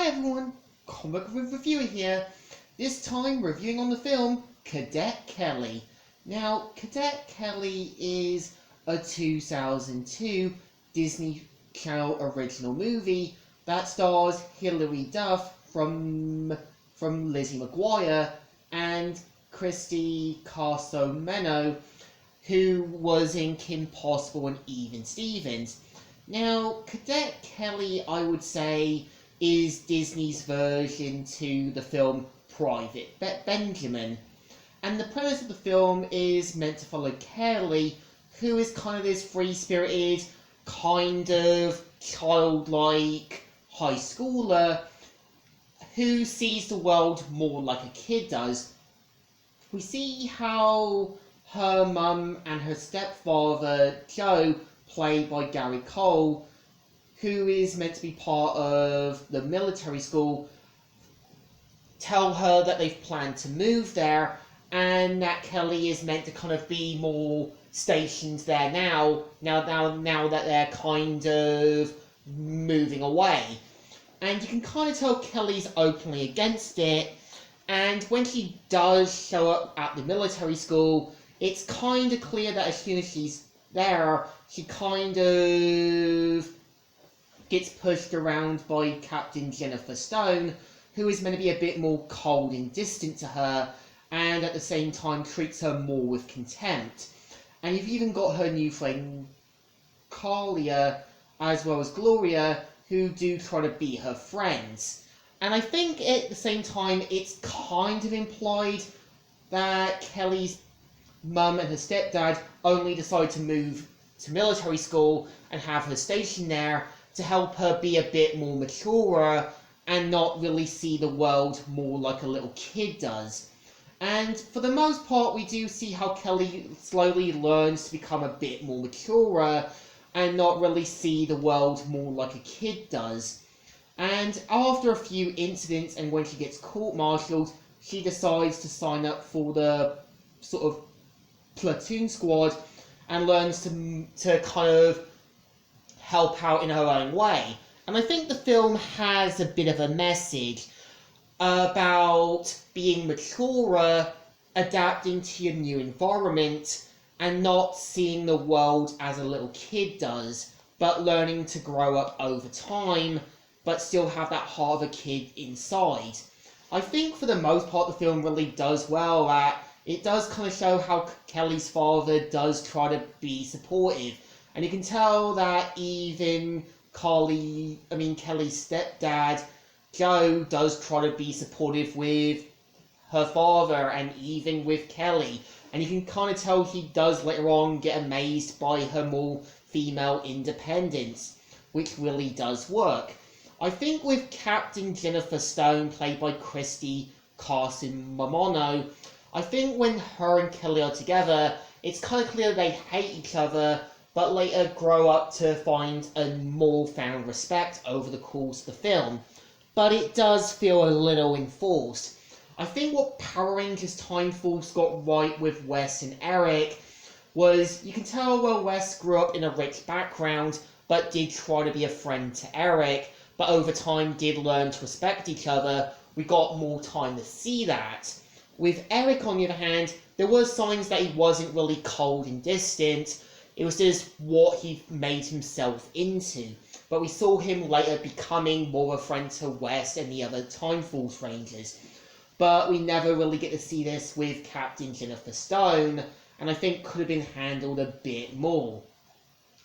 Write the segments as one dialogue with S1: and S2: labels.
S1: Hi everyone, Comic Reviewer here. This time reviewing on the film Cadet Kelly. Now, Cadet Kelly is a 2002 Disney Channel original movie that stars Hilary Duff from Lizzie McGuire and Christy Carso-Meno, who was in Kim Possible and Even Stevens. Now, Cadet Kelly, I would say, is Disney's version to the film Private Benjamin. And the premise of the film is meant to follow Kelly, who is kind of this free-spirited, kind of childlike high schooler who sees the world more like a kid does. We see how her mum and her stepfather, Joe, played by Gary Cole, who is meant to be part of the military school, tell her that they've planned to move there and that Kelly is meant to kind of be more stationed there now that they're kind of moving away. And you can kind of tell Kelly's openly against it, and when she does show up at the military school, it's kind of clear that as soon as she's there, she kind of gets pushed around by Captain Jennifer Stone, who is meant to be a bit more cold and distant to her, and at the same time treats her more with contempt. And you've even got her new friend Kalia, as well as Gloria, who do try to be her friends. And I think at the same time it's kind of implied that Kelly's mum and her stepdad only decide to move to military school and have her stationed there to help her be a bit more mature and not really see the world more like a little kid does. And for the most part, we do see how Kelly slowly learns to become a bit more mature and not really see the world more like a kid does. And after a few incidents and when she gets court-martialed, she decides to sign up for the sort of platoon squad and learns to kind of help out in her own way. And I think the film has a bit of a message about being mature, adapting to your new environment, and not seeing the world as a little kid does, but learning to grow up over time, but still have that heart of a kid inside. I think for the most part the film really does well at it does kind of show how Kelly's father does try to be supportive. And you can tell that even Kelly's stepdad, Joe, does try to be supportive with her father and even with Kelly. And you can kind of tell he does later on get amazed by her more female independence, which really does work. I think with Captain Jennifer Stone, played by Christy Carson-Momono, I think when her and Kelly are together, it's kind of clear they hate each other, but later grow up to find a more found respect over the course of the film. But it does feel a little enforced. I think what Power Rangers Time Force got right with Wes and Eric was, you can tell well Wes grew up in a rich background, but did try to be a friend to Eric, but over time did learn to respect each other. We got more time to see that. With Eric, on the other hand, there were signs that he wasn't really cold and distant. It was just what he made himself into. But we saw him later becoming more of a friend to Wes and the other Time Force Rangers. But we never really get to see this with Captain Jennifer Stone, and I think could have been handled a bit more.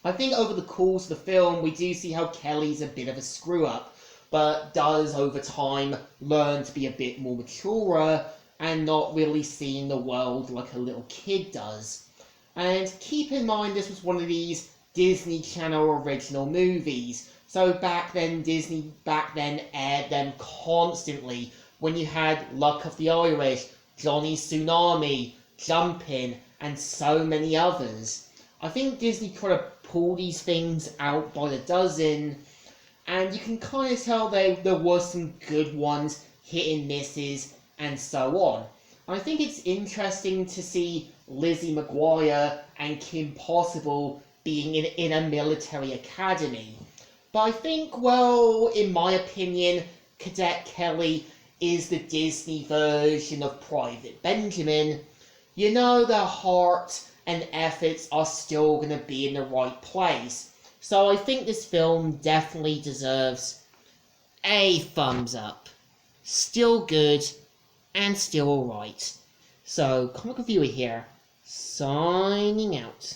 S1: I think over the course of the film, we do see how Kelly's a bit of a screw-up, but does over time learn to be a bit more mature and not really seeing the world like a little kid does. And keep in mind, this was one of these Disney Channel original movies. So Disney back then aired them constantly when you had Luck of the Irish, Johnny Tsunami, Jumpin', and so many others. I think Disney tried to pull these things out by the dozen, and you can kind of tell there was some good ones, hit and misses, and so on. And I think it's interesting to see Lizzie McGuire and Kim Possible being in a military academy. But I think, well, in my opinion, Cadet Kelly is the Disney version of Private Benjamin, you know their heart and efforts are still going to be in the right place. So I think this film definitely deserves a thumbs up. Still good and still alright. So, Comic Reviewer here, signing out.